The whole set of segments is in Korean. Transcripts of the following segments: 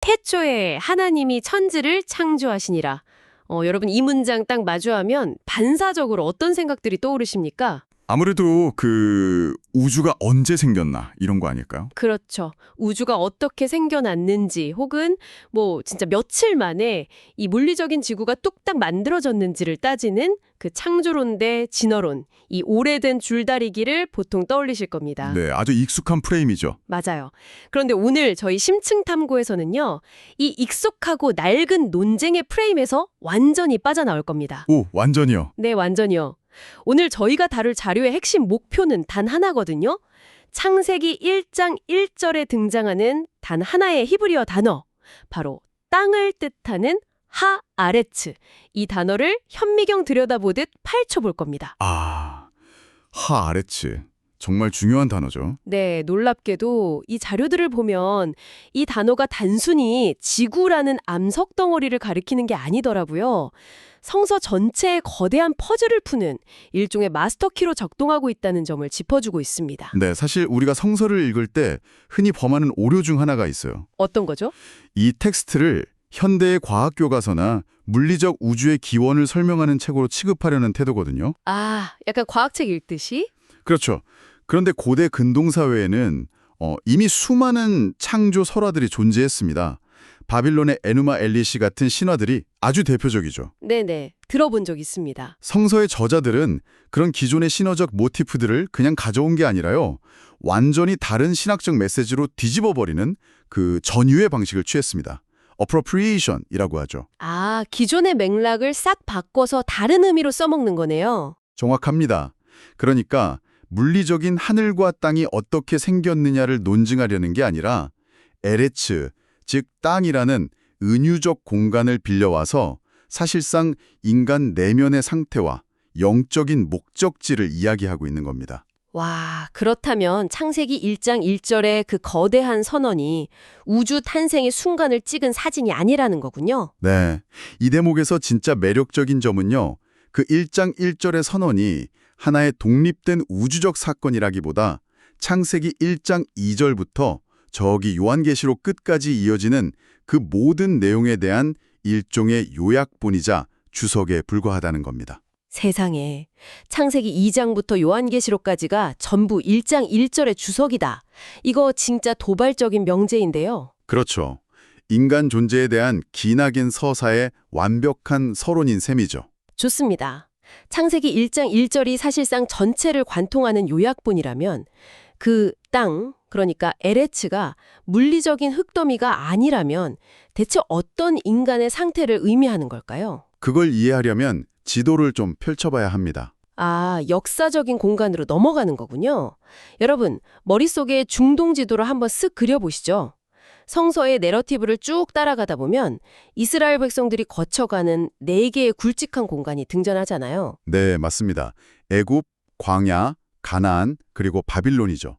태초에 하나님이 천지를 창조하시니라. 여러분 이 문장 딱 마주하면 반사적으로 어떤 생각들이 떠오르십니까? 아무래도 우주가 언제 생겼나 이런 거 아닐까요? 그렇죠. 우주가 어떻게 생겨났는지 혹은 뭐 진짜 며칠 만에 이 물리적인 지구가 뚝딱 만들어졌는지를 따지는 그 창조론 대 진화론, 이 오래된 줄다리기를 보통 떠올리실 겁니다. 네, 아주 익숙한 프레임이죠. 맞아요. 그런데 오늘 저희 심층탐구에서는요, 이 익숙하고 낡은 논쟁의 프레임에서 완전히 빠져나올 겁니다. 오, 완전히요. 네, 완전히요. 오늘 저희가 다룰 자료의 핵심 목표는 단 하나거든요. 창세기 1장 1절에 등장하는 단 하나의 히브리어 단어, 바로 땅을 뜻하는 하아레츠. 이 단어를 현미경 들여다보듯 파헤쳐 볼 겁니다. 하아레츠. 정말 중요한 단어죠. 네, 놀랍게도 이 자료들을 보면 이 단어가 단순히 지구라는 암석 덩어리를 가리키는 게 아니더라고요. 성서 전체의 거대한 퍼즐을 푸는 일종의 마스터키로 작동하고 있다는 점을 짚어주고 있습니다. 네, 사실 우리가 성서를 읽을 때 흔히 범하는 오류 중 하나가 있어요. 어떤 거죠? 이 텍스트를 현대의 과학 교과서나 물리적 우주의 기원을 설명하는 책으로 취급하려는 태도거든요. 약간 과학책 읽듯이? 그렇죠. 그런데 고대 근동사회에는 이미 수많은 창조 설화들이 존재했습니다. 바빌론의 에누마 엘리시 같은 신화들이 아주 대표적이죠. 네네, 들어본 적 있습니다. 성서의 저자들은 그런 기존의 신화적 모티프들을 그냥 가져온 게 아니라요. 완전히 다른 신학적 메시지로 뒤집어버리는 그 전유의 방식을 취했습니다. appropriation이라고 하죠. 기존의 맥락을 싹 바꿔서 다른 의미로 써먹는 거네요. 정확합니다. 그러니까 물리적인 하늘과 땅이 어떻게 생겼느냐를 논증하려는 게 아니라 에레츠, 즉 땅이라는 은유적 공간을 빌려와서 사실상 인간 내면의 상태와 영적인 목적지를 이야기하고 있는 겁니다. 와, 그렇다면 창세기 1장 1절의 그 거대한 선언이 우주 탄생의 순간을 찍은 사진이 아니라는 거군요. 네, 이 대목에서 진짜 매력적인 점은요. 그 1장 1절의 선언이 하나의 독립된 우주적 사건이라기보다 창세기 1장 2절부터 저기 요한계시록 끝까지 이어지는 그 모든 내용에 대한 일종의 요약본이자 주석에 불과하다는 겁니다. 세상에, 창세기 2장부터 요한계시록까지가 전부 1장 1절의 주석이다. 이거 진짜 도발적인 명제인데요. 그렇죠. 인간 존재에 대한 기나긴 서사의 완벽한 서론인 셈이죠. 좋습니다. 창세기 1장 1절이 사실상 전체를 관통하는 요약본이라면 그 땅, 그러니까 에레츠가 물리적인 흙더미가 아니라면 대체 어떤 인간의 상태를 의미하는 걸까요? 그걸 이해하려면 지도를 좀 펼쳐봐야 합니다. 역사적인 공간으로 넘어가는 거군요. 여러분, 머릿속에 중동 지도를 한번 쓱 그려보시죠. 성서의 내러티브를 쭉 따라가다 보면 이스라엘 백성들이 거쳐가는 4개의 굵직한 공간이 등장하잖아요. 네, 맞습니다. 애굽, 광야, 가나안, 그리고 바빌론이죠.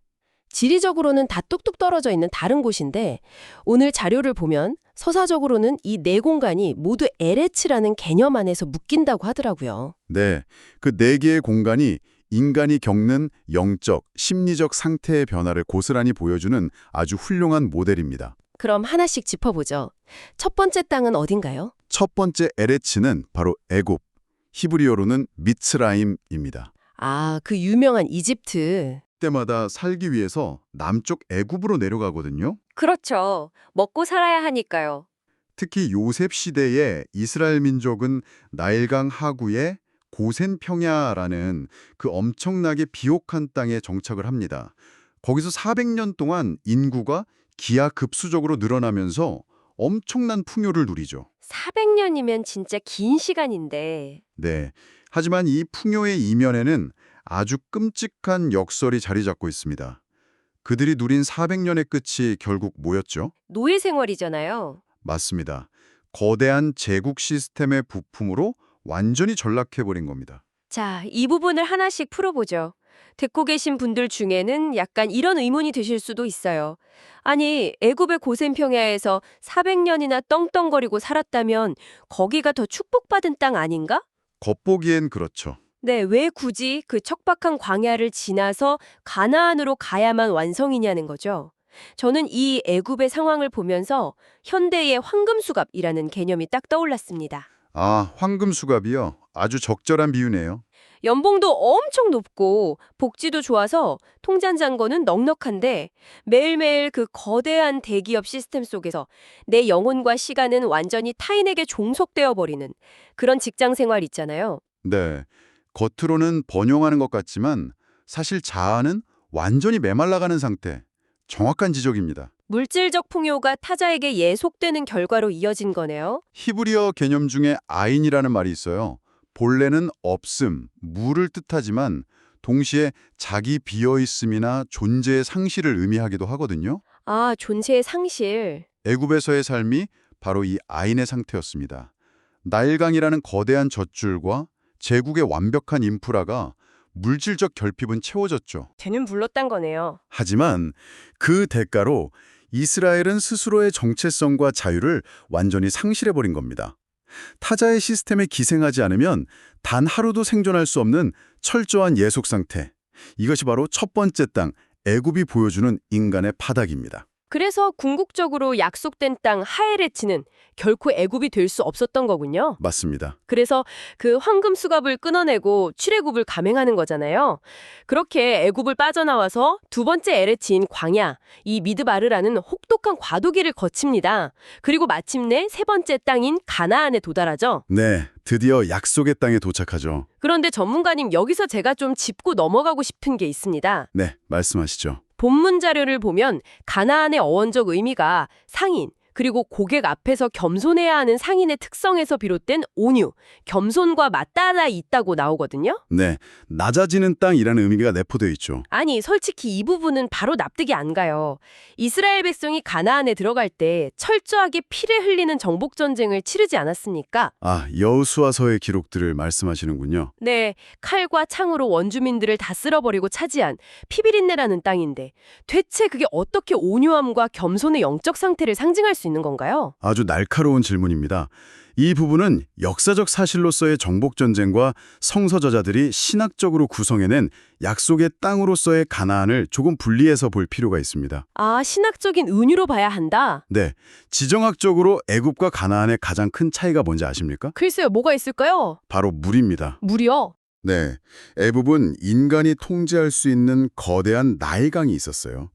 지리적으로는 다 뚝뚝 떨어져 있는 다른 곳인데 오늘 자료를 보면 서사적으로는 이 4공간이 모두 에레츠라는 개념 안에서 묶인다고 하더라고요. 네, 그 4개의 공간이 인간이 겪는 영적, 심리적 상태의 변화를 고스란히 보여주는 아주 훌륭한 모델입니다. 그럼 하나씩 짚어보죠. 첫 번째 땅은 어딘가요? 첫 번째 에레츠는 바로 애굽, 히브리어로는 미츠라임입니다. 그 유명한 이집트. 때마다 살기 위해서 남쪽 애굽으로 내려가거든요. 그렇죠. 먹고 살아야 하니까요. 특히 요셉 시대의 이스라엘 민족은 나일강 하구의 고센 평야라는 그 엄청나게 비옥한 땅에 정착을 합니다. 거기서 400년 동안 인구가 기하급수적으로 늘어나면서 엄청난 풍요를 누리죠. 400년이면 진짜 긴 시간인데. 네. 하지만 이 풍요의 이면에는 아주 끔찍한 역설이 자리 잡고 있습니다. 그들이 누린 400년의 끝이 결국 뭐였죠? 노예 생활이잖아요. 맞습니다. 거대한 제국 시스템의 부품으로 완전히 전락해버린 겁니다. 자, 이 부분을 하나씩 풀어보죠. 듣고 계신 분들 중에는 약간 이런 의문이 드실 수도 있어요. 아니, 애굽의 고센 평야에서 400년이나 떵떵거리고 살았다면 거기가 더 축복받은 땅 아닌가? 겉보기엔 그렇죠. 네, 왜 굳이 그 척박한 광야를 지나서 가나안으로 가야만 완성이냐는 거죠. 저는 이 애굽의 상황을 보면서 현대의 황금수갑이라는 개념이 딱 떠올랐습니다. 아, 황금 수갑이요. 아주 적절한 비유네요. 연봉도 엄청 높고 복지도 좋아서 통장잔고는 넉넉한데 매일매일 그 거대한 대기업 시스템 속에서 내 영혼과 시간은 완전히 타인에게 종속되어 버리는 그런 직장 생활 있잖아요. 네. 겉으로는 번영하는 것 같지만 사실 자아는 완전히 메말라가는 상태. 정확한 지적입니다. 물질적 풍요가 타자에게 예속되는 결과로 이어진 거네요. 히브리어 개념 중에 아인이라는 말이 있어요. 본래는 없음, 무를 뜻하지만 동시에 자기 비어있음이나 존재의 상실을 의미하기도 하거든요. 아, 존재의 상실. 애굽에서의 삶이 바로 이 아인의 상태였습니다. 나일강이라는 거대한 젖줄과 제국의 완벽한 인프라가 물질적 결핍은 채워졌죠. 쟤는 불렀단 거네요. 하지만 그 대가로 이스라엘은 스스로의 정체성과 자유를 완전히 상실해버린 겁니다. 타자의 시스템에 기생하지 않으면 단 하루도 생존할 수 없는 철저한 예속 상태. 이것이 바로 첫 번째 땅, 애굽이 보여주는 인간의 파닥입니다. 그래서 궁극적으로 약속된 땅 하에레츠는 결코 애굽이 될 수 없었던 거군요. 맞습니다. 그래서 그 황금 수갑을 끊어내고 출애굽을 감행하는 거잖아요. 그렇게 애굽을 빠져나와서 두 번째 에레치인 광야, 이 미드바르라는 혹독한 과도기를 거칩니다. 그리고 마침내 세 번째 땅인 가나안에 도달하죠. 네, 드디어 약속의 땅에 도착하죠. 그런데 전문가님, 여기서 제가 좀 짚고 넘어가고 싶은 게 있습니다. 네, 말씀하시죠. 본문 자료를 보면 가나안의 어원적 의미가 상인, 그리고 고객 앞에서 겸손해야 하는 상인의 특성에서 비롯된 온유, 겸손과 맞닿아 있다고 나오거든요. 네, 낮아지는 땅이라는 의미가 내포되어 있죠. 아니, 솔직히 이 부분은 바로 납득이 안 가요. 이스라엘 백성이 가나안에 들어갈 때 철저하게 피를 흘리는 정복 전쟁을 치르지 않았습니까? 아, 여호수아서의 기록들을 말씀하시는군요. 네, 칼과 창으로 원주민들을 다 쓸어버리고 차지한 피비린내라는 땅인데 대체 그게 어떻게 온유함과 겸손의 영적 상태를 상징할 수 있는 건가요? 아주 날카로운 질문입니다. 이 부분은 역사적 사실로서의 정복전쟁과 성서저자들이 신학적으로 구성해낸 약속의 땅으로서의 가나안을 조금 분리해서 볼 필요가 있습니다. 아, 신학적인 은유로 봐야 한다? 네, 지정학적으로 애굽과 가나안의 가장 큰 차이가 뭔지 아십니까? 글쎄요, 뭐가 있을까요? 바로 물입니다. 물이요? 네, 애굽은 인간이 통제할 수 있는 거대한 나일강이 있었어요.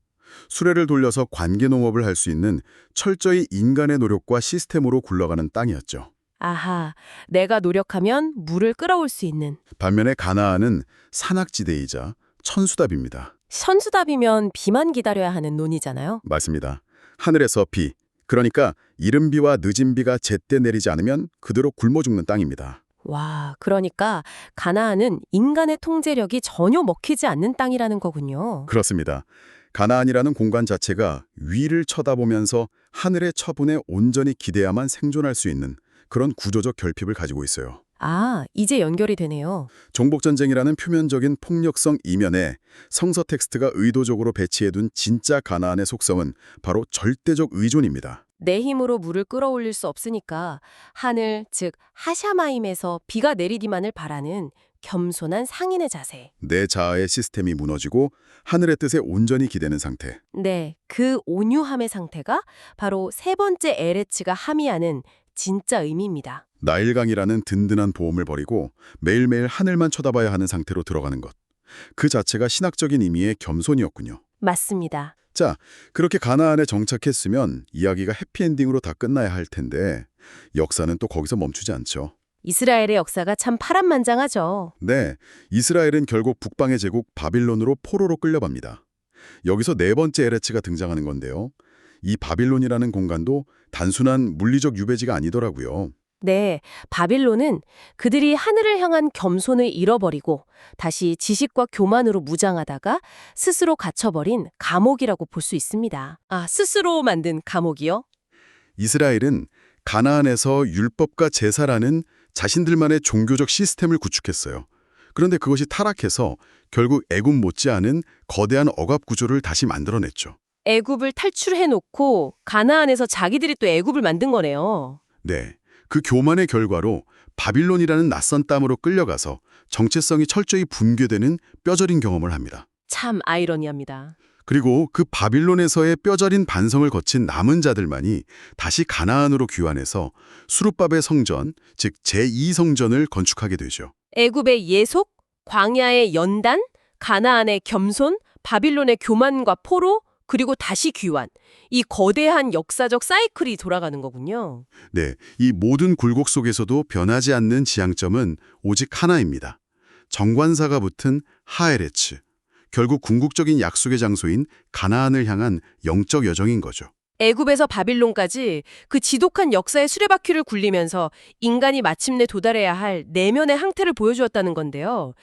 수레를 돌려서 관계농업을 할 수 있는 철저히 인간의 노력과 시스템으로 굴러가는 땅이었죠. 아하, 내가 노력하면 물을 끌어올 수 있는. 반면에 가나안은 산악지대이자 천수답입니다. 선수답이면 비만 기다려야 하는 논이잖아요. 맞습니다. 하늘에서 비, 그러니까 이른 비와 늦은 비가 제때 내리지 않으면 그대로 굶어 죽는 땅입니다. 와, 그러니까 가나안은 인간의 통제력이 전혀 먹히지 않는 땅이라는 거군요. 그렇습니다. 가나안이라는 공간 자체가 위를 쳐다보면서 하늘의 처분에 온전히 기대야만 생존할 수 있는 그런 구조적 결핍을 가지고 있어요. 아, 이제 연결이 되네요. 정복전쟁이라는 표면적인 폭력성 이면에 성서 텍스트가 의도적으로 배치해둔 진짜 가나안의 속성은 바로 절대적 의존입니다. 내 힘으로 물을 끌어올릴 수 없으니까 하늘, 즉 하샤마임에서 비가 내리기만을 바라는 겸손한 상인의 자세. 내 자아의 시스템이 무너지고 하늘의 뜻에 온전히 기대는 상태. 네, 그 온유함의 상태가 바로 세 번째 에레츠가 함의하는 진짜 의미입니다. 나일강이라는 든든한 보험을 버리고 매일매일 하늘만 쳐다봐야 하는 상태로 들어가는 것. 그 자체가 신학적인 의미의 겸손이었군요. 맞습니다. 자, 그렇게 가나안에 정착했으면 이야기가 해피엔딩으로 다 끝나야 할 텐데 역사는 또 거기서 멈추지 않죠. 이스라엘의 역사가 참 파란만장하죠. 네, 이스라엘은 결국 북방의 제국 바빌론으로 포로로 끌려갑니다. 여기서 네 번째 에레츠가 등장하는 건데요. 이 바빌론이라는 공간도 단순한 물리적 유배지가 아니더라고요. 네, 바빌론은 그들이 하늘을 향한 겸손을 잃어버리고 다시 지식과 교만으로 무장하다가 스스로 갇혀버린 감옥이라고 볼 수 있습니다. 아, 스스로 만든 감옥이요? 이스라엘은 가나안에서 율법과 제사라는 자신들만의 종교적 시스템을 구축했어요. 그런데 그것이 타락해서 결국 애굽 못지않은 거대한 억압 구조를 다시 만들어냈죠. 애굽을 탈출해놓고 가나안에서 자기들이 또 애굽을 만든 거네요. 네, 그 교만의 결과로 바빌론이라는 낯선 땅으로 끌려가서 정체성이 철저히 붕괴되는 뼈저린 경험을 합니다. 참 아이러니합니다. 그리고 그 바빌론에서의 뼈저린 반성을 거친 남은 자들만이 다시 가나안으로 귀환해서 수룹밥의 성전, 즉 제2성전을 건축하게 되죠. 애굽의 예속, 광야의 연단, 가나안의 겸손, 바빌론의 교만과 포로, 그리고 다시 귀환. 이 거대한 역사적 사이클이 돌아가는 거군요. 네, 이 모든 굴곡 속에서도 변하지 않는 지향점은 오직 하나입니다. 정관사가 붙은 하에레츠. 결국 궁극적인 약속의 장소인 가나안을 향한 영적 여정인 거죠. 애굽에서 바빌론까지 그 지독한 역사의 수레바퀴를 굴리면서 인간이 마침내 도달해야 할 내면의 항태를 보여주었다는 건데요.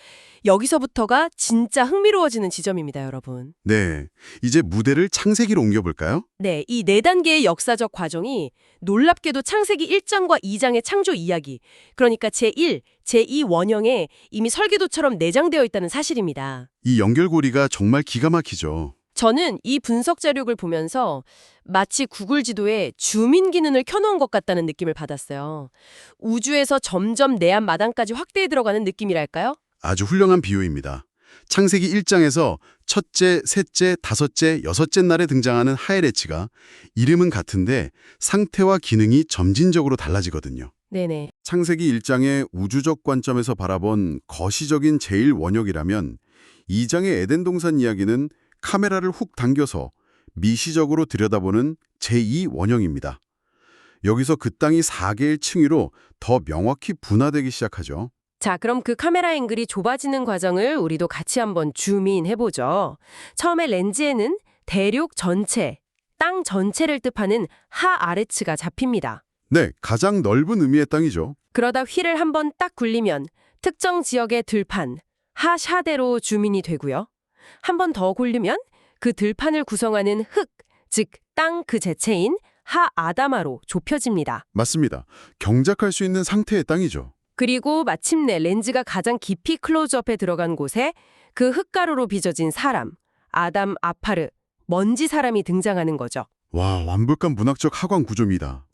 여기서부터가 진짜 흥미로워지는 지점입니다, 여러분. 네, 이제 무대를 창세기로 옮겨볼까요? 네, 이 4단계의 역사적 과정이 놀랍게도 창세기 1장과 2장의 창조 이야기, 그러니까 제1, 제2 원형에 이미 설계도처럼 내장되어 있다는 사실입니다. 이 연결고리가 정말 기가 막히죠. 저는 이 분석 자료를 보면서 마치 구글 지도에 주민 기능을 켜놓은 것 같다는 느낌을 받았어요. 우주에서 점점 내안 마당까지 확대해 들어가는 느낌이랄까요? 아주 훌륭한 비유입니다. 창세기 1장에서 첫째, 셋째, 다섯째, 여섯째 날에 등장하는 하에레츠가 이름은 같은데 상태와 기능이 점진적으로 달라지거든요. 네네. 창세기 1장의 우주적 관점에서 바라본 거시적인 제1원역이라면 2장의 에덴 동산 이야기는 카메라를 훅 당겨서 미시적으로 들여다보는 제2원형입니다. 여기서 그 땅이 4개의 층위로 더 명확히 분화되기 시작하죠. 자, 그럼 그 카메라 앵글이 좁아지는 과정을 우리도 같이 한번 줌인 해보죠. 처음에 렌즈에는 대륙 전체, 땅 전체를 뜻하는 하아레츠가 잡힙니다. 네, 가장 넓은 의미의 땅이죠. 그러다 휠을 한번 딱 굴리면 특정 지역의 들판, 하샤대로 줌인이 되고요. 한 번 더 굴리면 그 들판을 구성하는 흙, 즉 땅 그 자체인 하아다마로 좁혀집니다. 맞습니다. 경작할 수 있는 상태의 땅이죠. 그리고 마침내 렌즈가 가장 깊이 클로즈업에 들어간 곳에 그 흙가루로 빚어진 사람, 아담 아파르, 먼지 사람이 등장하는 거죠. 와, 완벽한 문학적 하관 구조입니다.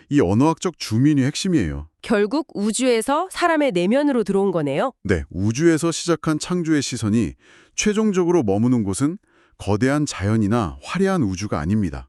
이 언어학적 주민이 핵심이에요. 결국 우주에서 사람의 내면으로 들어온 거네요. 네, 우주에서 시작한 창조의 시선이 최종적으로 머무는 곳은 거대한 자연이나 화려한 우주가 아닙니다.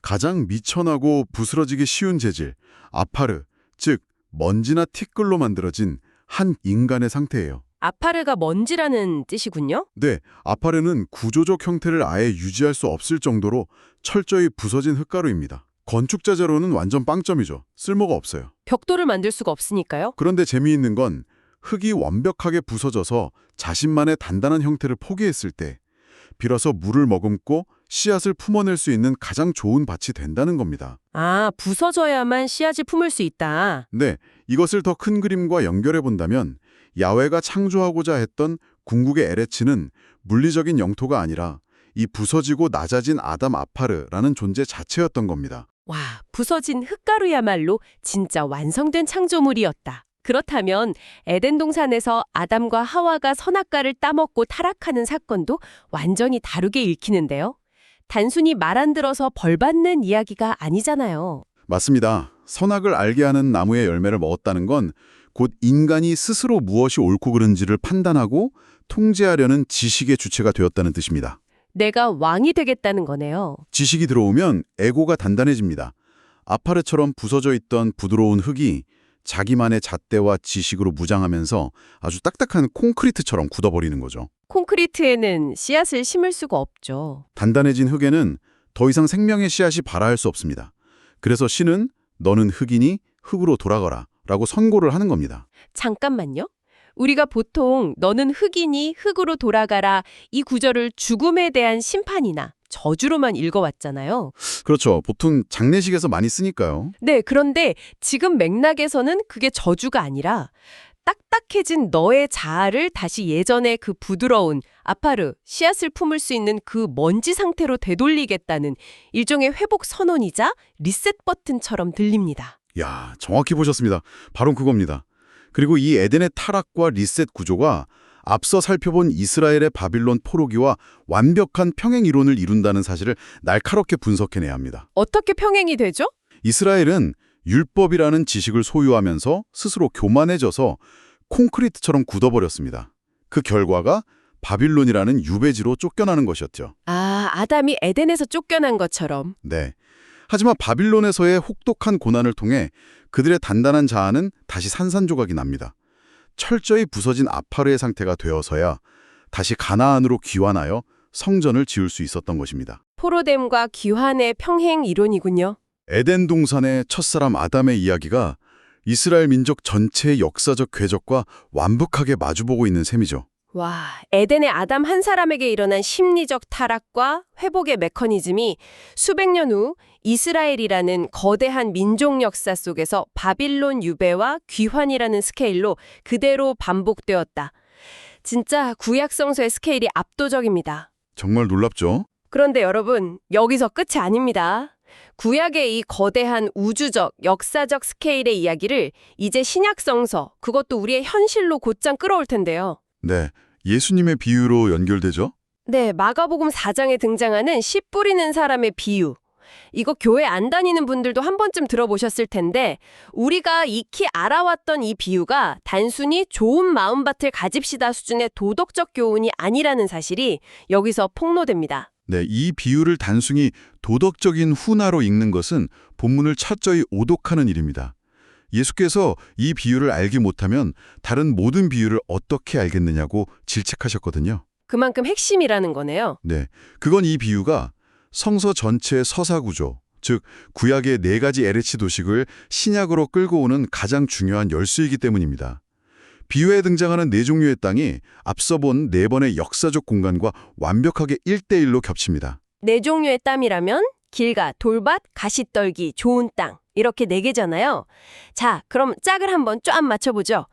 가장 미천하고 부스러지기 쉬운 재질, 아파르, 즉 먼지나 티끌로 만들어진 한 인간의 상태예요. 아파르가 먼지라는 뜻이군요. 네, 아파르는 구조적 형태를 아예 유지할 수 없을 정도로 철저히 부서진 흙가루입니다. 건축자재로는 완전 빵점이죠. 쓸모가 없어요. 벽돌을 만들 수가 없으니까요. 그런데 재미있는 건 흙이 완벽하게 부서져서 자신만의 단단한 형태를 포기했을 때 비로소 물을 머금고 씨앗을 품어낼 수 있는 가장 좋은 밭이 된다는 겁니다. 아, 부서져야만 씨앗을 품을 수 있다. 네, 이것을 더 큰 그림과 연결해 본다면 야훼가 창조하고자 했던 궁극의 에레츠는 물리적인 영토가 아니라 이 부서지고 낮아진 아담 아파르라는 존재 자체였던 겁니다. 와, 부서진 흙가루야말로 진짜 완성된 창조물이었다. 그렇다면 에덴 동산에서 아담과 하와가 선악과를 따먹고 타락하는 사건도 완전히 다르게 읽히는데요. 단순히 말 안 들어서 벌 받는 이야기가 아니잖아요. 맞습니다. 선악을 알게 하는 나무의 열매를 먹었다는 건 곧 인간이 스스로 무엇이 옳고 그른지를 판단하고 통제하려는 지식의 주체가 되었다는 뜻입니다. 내가 왕이 되겠다는 거네요. 지식이 들어오면 에고가 단단해집니다. 아파르처럼 부서져 있던 부드러운 흙이 자기만의 잣대와 지식으로 무장하면서 아주 딱딱한 콘크리트처럼 굳어버리는 거죠. 콘크리트에는 씨앗을 심을 수가 없죠. 단단해진 흙에는 더 이상 생명의 씨앗이 발아할 수 없습니다. 그래서 신은 너는 흙이니 흙으로 돌아가라 라고 선고를 하는 겁니다. 잠깐만요. 우리가 보통 너는 흙이니 흙으로 돌아가라 이 구절을 죽음에 대한 심판이나 저주로만 읽어왔잖아요. 그렇죠. 보통 장례식에서 많이 쓰니까요. 네, 그런데 지금 맥락에서는 그게 저주가 아니라 딱딱해진 너의 자아를 다시 예전의 그 부드러운 아파르, 씨앗을 품을 수 있는 그 먼지 상태로 되돌리겠다는 일종의 회복 선언이자 리셋 버튼처럼 들립니다. 야, 정확히 보셨습니다. 바로 그겁니다. 그리고 이 에덴의 타락과 리셋 구조가 앞서 살펴본 이스라엘의 바빌론 포로기와 완벽한 평행 이론을 이룬다는 사실을 날카롭게 분석해내야 합니다. 어떻게 평행이 되죠? 이스라엘은 율법이라는 지식을 소유하면서 스스로 교만해져서 콘크리트처럼 굳어버렸습니다. 그 결과가 바빌론이라는 유배지로 쫓겨나는 것이었죠. 아, 아담이 에덴에서 쫓겨난 것처럼. 네. 하지만 바빌론에서의 혹독한 고난을 통해 그들의 단단한 자아는 다시 산산조각이 납니다. 철저히 부서진 아파르의 상태가 되어서야 다시 가나안으로 귀환하여 성전을 지을 수 있었던 것입니다. 포로됨과 귀환의 평행 이론이군요. 에덴 동산의 첫사람 아담의 이야기가 이스라엘 민족 전체의 역사적 궤적과 완벽하게 마주보고 있는 셈이죠. 와, 에덴의 아담 한 사람에게 일어난 심리적 타락과 회복의 메커니즘이 수백 년 후 이스라엘이라는 거대한 민족 역사 속에서 바빌론 유배와 귀환이라는 스케일로 그대로 반복되었다. 진짜 구약 성서의 스케일이 압도적입니다. 정말 놀랍죠? 그런데 여러분, 여기서 끝이 아닙니다. 구약의 이 거대한 우주적, 역사적 스케일의 이야기를 이제 신약 성서, 그것도 우리의 현실로 곧장 끌어올 텐데요. 네, 예수님의 비유로 연결되죠? 네, 마가복음 4장에 등장하는 씨 뿌리는 사람의 비유. 이거 교회 안 다니는 분들도 한 번쯤 들어보셨을 텐데 우리가 익히 알아왔던 이 비유가 단순히 좋은 마음밭을 가집시다 수준의 도덕적 교훈이 아니라는 사실이 여기서 폭로됩니다. 네, 이 비유를 단순히 도덕적인 훈화로 읽는 것은 본문을 철저히 오독하는 일입니다. 예수께서 이 비유를 알지 못하면 다른 모든 비유를 어떻게 알겠느냐고 질책하셨거든요. 그만큼 핵심이라는 거네요. 네, 그건 이 비유가 성서 전체의 서사구조, 즉 구약의 4가지 에레치 도식을 신약으로 끌고 오는 가장 중요한 열쇠이기 때문입니다. 비유에 등장하는 4종류의 땅이 앞서 본 4번의 역사적 공간과 완벽하게 1대1로 겹칩니다. 4종류의 땀이라면 길가, 돌밭, 가시떨기, 좋은 땅 이렇게 4개잖아요. 자, 그럼 짝을 한번 쫙 맞춰보죠.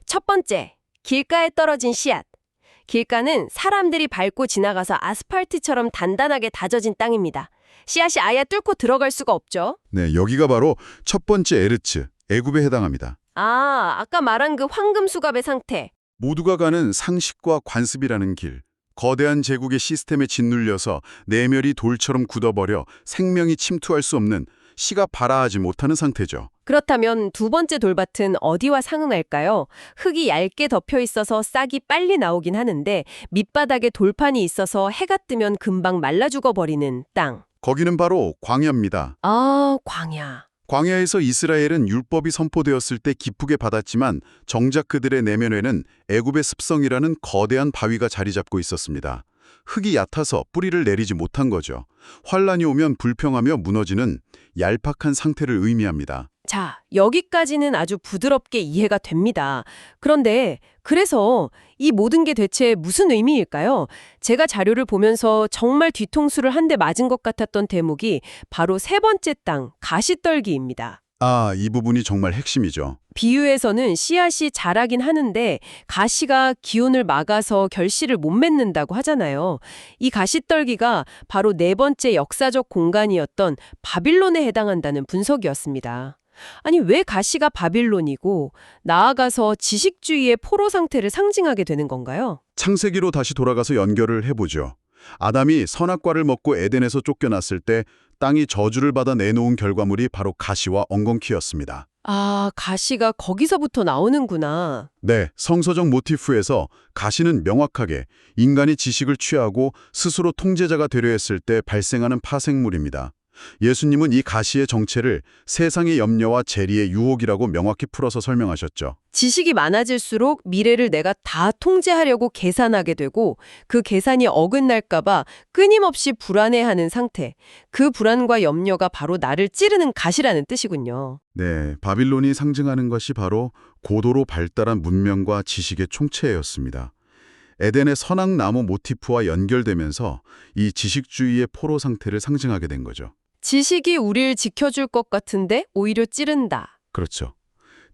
첫 번째, 길가에 떨어진 씨앗. 길가는 사람들이 밟고 지나가서 아스팔트처럼 단단하게 다져진 땅입니다. 씨앗이 아예 뚫고 들어갈 수가 없죠. 네, 여기가 바로 첫 번째 에르츠, 애굽에 해당합니다. 아, 아까 말한 그 황금 수갑의 상태. 모두가 가는 상식과 관습이라는 길. 거대한 제국의 시스템에 짓눌려서 내멸이 돌처럼 굳어버려 생명이 침투할 수 없는 씨가 발아하지 못하는 상태죠. 그렇다면 두 번째 돌밭은 어디와 상응할까요? 흙이 얇게 덮여 있어서 싹이 빨리 나오긴 하는데 밑바닥에 돌판이 있어서 해가 뜨면 금방 말라 죽어버리는 땅. 거기는 바로 광야입니다. 아, 광야. 광야에서 이스라엘은 율법이 선포되었을 때 기쁘게 받았지만 정작 그들의 내면에는 애굽의 습성이라는 거대한 바위가 자리 잡고 있었습니다. 흙이 얕아서 뿌리를 내리지 못한 거죠. 환란이 오면 불평하며 무너지는 얄팍한 상태를 의미합니다. 자, 여기까지는 아주 부드럽게 이해가 됩니다. 그런데 그래서 이 모든 게 대체 무슨 의미일까요? 제가 자료를 보면서 정말 뒤통수를 한 대 맞은 것 같았던 대목이 바로 세 번째 땅, 가시떨기입니다. 아, 이 부분이 정말 핵심이죠. 비유에서는 씨앗이 자라긴 하는데 가시가 기온을 막아서 결실을 못 맺는다고 하잖아요. 이 가시떨기가 바로 네 번째 역사적 공간이었던 바빌론에 해당한다는 분석이었습니다. 아니, 왜 가시가 바빌론이고 나아가서 지식주의의 포로 상태를 상징하게 되는 건가요? 창세기로 다시 돌아가서 연결을 해보죠. 아담이 선악과를 먹고 에덴에서 쫓겨났을 때 땅이 저주를 받아 내놓은 결과물이 바로 가시와 엉겅퀴였습니다. 아, 가시가 거기서부터 나오는구나. 네, 성서적 모티프에서 가시는 명확하게 인간이 지식을 취하고 스스로 통제자가 되려 했을 때 발생하는 파생물입니다. 예수님은 이 가시의 정체를 세상의 염려와 재리의 유혹이라고 명확히 풀어서 설명하셨죠. 지식이 많아질수록 미래를 내가 다 통제하려고 계산하게 되고 그 계산이 어긋날까 봐 끊임없이 불안해하는 상태. 그 불안과 염려가 바로 나를 찌르는 가시라는 뜻이군요. 네, 바빌론이 상징하는 것이 바로 고도로 발달한 문명과 지식의 총체였습니다. 에덴의 선악나무 모티프와 연결되면서 이 지식주의의 포로 상태를 상징하게 된 거죠. 지식이 우릴 지켜줄 것 같은데 오히려 찌른다. 그렇죠.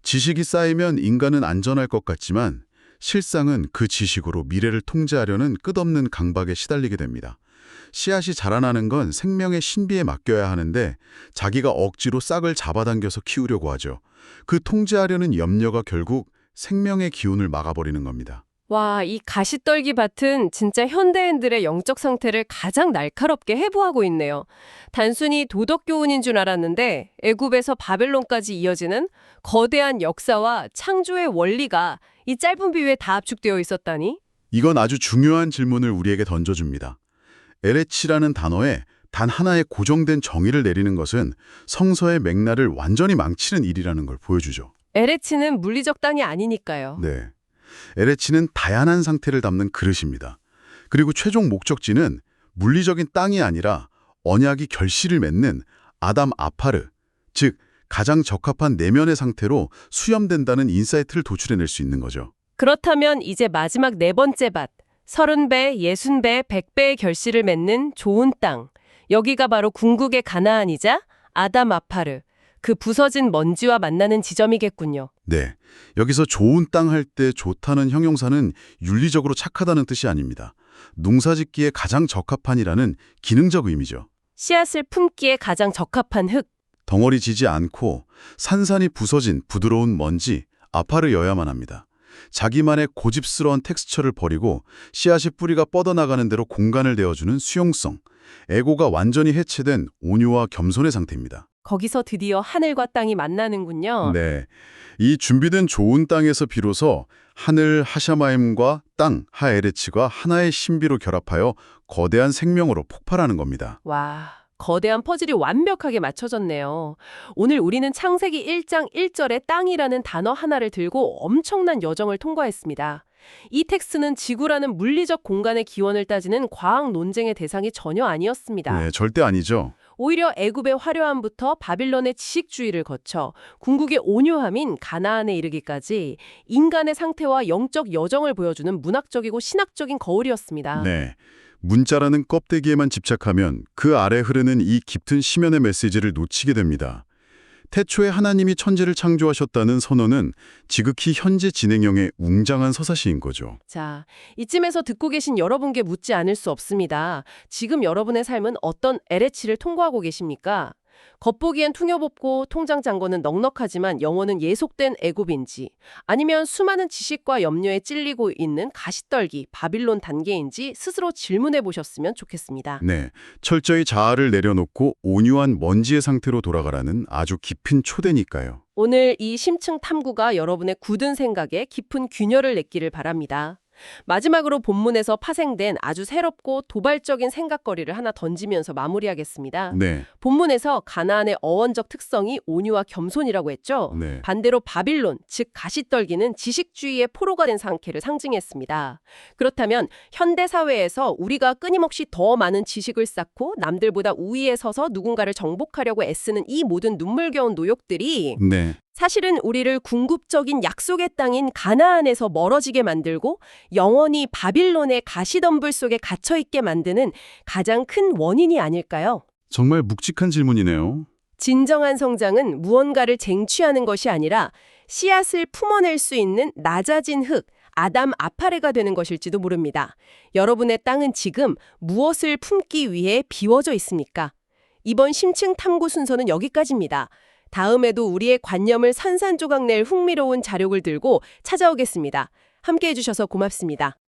지식이 쌓이면 인간은 안전할 것 같지만 실상은 그 지식으로 미래를 통제하려는 끝없는 강박에 시달리게 됩니다. 씨앗이 자라나는 건 생명의 신비에 맡겨야 하는데 자기가 억지로 싹을 잡아당겨서 키우려고 하죠. 그 통제하려는 염려가 결국 생명의 기운을 막아버리는 겁니다. 와, 이 가시떨기 밭은 진짜 현대인들의 영적 상태를 가장 날카롭게 해부하고 있네요. 단순히 도덕 교훈인 줄 알았는데 애굽에서 바벨론까지 이어지는 거대한 역사와 창조의 원리가 이 짧은 비유에 다 압축되어 있었다니? 이건 아주 중요한 질문을 우리에게 던져줍니다. 에레치라는 단어에 단 하나의 고정된 정의를 내리는 것은 성서의 맥락을 완전히 망치는 일이라는 걸 보여주죠. 에레치는 물리적 땅이 아니니까요. 네. 에레치는 다양한 상태를 담는 그릇입니다. 그리고 최종 목적지는 물리적인 땅이 아니라 언약이 결실을 맺는 아담 아파르, 즉 가장 적합한 내면의 상태로 수렴된다는 인사이트를 도출해낼 수 있는 거죠. 그렇다면 이제 마지막 네 번째 밭, 30배, 60배, 100배의 결실을 맺는 좋은 땅. 여기가 바로 궁극의 가나안이자 아담 아파르, 그 부서진 먼지와 만나는 지점이겠군요. 네. 여기서 좋은 땅 할 때 좋다는 형용사는 윤리적으로 착하다는 뜻이 아닙니다. 농사짓기에 가장 적합한이라는 기능적 의미죠. 씨앗을 품기에 가장 적합한 흙. 덩어리 지지 않고 산산이 부서진 부드러운 먼지, 아파르여야만 합니다. 자기만의 고집스러운 텍스처를 버리고 씨앗이 뿌리가 뻗어나가는 대로 공간을 내어주는 수용성, 에고가 완전히 해체된 온유와 겸손의 상태입니다. 거기서 드디어 하늘과 땅이 만나는군요. 네, 이 준비된 좋은 땅에서 비로소 하늘 하샤마임과 땅 하에레치가 하나의 신비로 결합하여 거대한 생명으로 폭발하는 겁니다. 와, 거대한 퍼즐이 완벽하게 맞춰졌네요. 오늘 우리는 창세기 1장 1절에 땅이라는 단어 하나를 들고 엄청난 여정을 통과했습니다. 이 텍스트는 지구라는 물리적 공간의 기원을 따지는 과학 논쟁의 대상이 전혀 아니었습니다. 네, 절대 아니죠. 오히려 애굽의 화려함부터 바빌론의 지식주의를 거쳐 궁극의 온유함인 가나안에 이르기까지 인간의 상태와 영적 여정을 보여주는 문학적이고 신학적인 거울이었습니다. 네, 문자라는 껍데기에만 집착하면 그 아래 흐르는 이 깊은 심연의 메시지를 놓치게 됩니다. 태초에 하나님이 천지를 창조하셨다는 선언은 지극히 현재 진행형의 웅장한 서사시인 거죠. 자, 이쯤에서 듣고 계신 여러분께 묻지 않을 수 없습니다. 지금 여러분의 삶은 어떤 LH를 통과하고 계십니까? 겉보기엔 퉁여벗고 통장 잔고는 넉넉하지만 영혼은 예속된 애굽인지, 아니면 수많은 지식과 염려에 찔리고 있는 가시떨기 바빌론 단계인지 스스로 질문해 보셨으면 좋겠습니다. 네, 철저히 자아를 내려놓고 온유한 먼지의 상태로 돌아가라는 아주 깊은 초대니까요. 오늘 이 심층 탐구가 여러분의 굳은 생각에 깊은 균열을 냈기를 바랍니다. 마지막으로 본문에서 파생된 아주 새롭고 도발적인 생각거리를 하나 던지면서 마무리하겠습니다. 네, 본문에서 가나안의 어원적 특성이 온유와 겸손이라고 했죠. 네. 반대로 바빌론, 즉 가시떨기는 지식주의의 포로가 된 상태를 상징했습니다. 그렇다면 현대 사회에서 우리가 끊임없이 더 많은 지식을 쌓고 남들보다 우위에 서서 누군가를 정복하려고 애쓰는 이 모든 눈물겨운 노역들이 네. 사실은 우리를 궁극적인 약속의 땅인 가나안에서 멀어지게 만들고 영원히 바빌론의 가시덤불 속에 갇혀있게 만드는 가장 큰 원인이 아닐까요? 정말 묵직한 질문이네요. 진정한 성장은 무언가를 쟁취하는 것이 아니라 씨앗을 품어낼 수 있는 낮아진 흙, 아담 아파레가 되는 것일지도 모릅니다. 여러분의 땅은 지금 무엇을 품기 위해 비워져 있습니까? 이번 심층 탐구 순서는 여기까지입니다. 다음에도 우리의 관념을 산산조각 낼 흥미로운 자료를 들고 찾아오겠습니다. 함께해 주셔서 고맙습니다.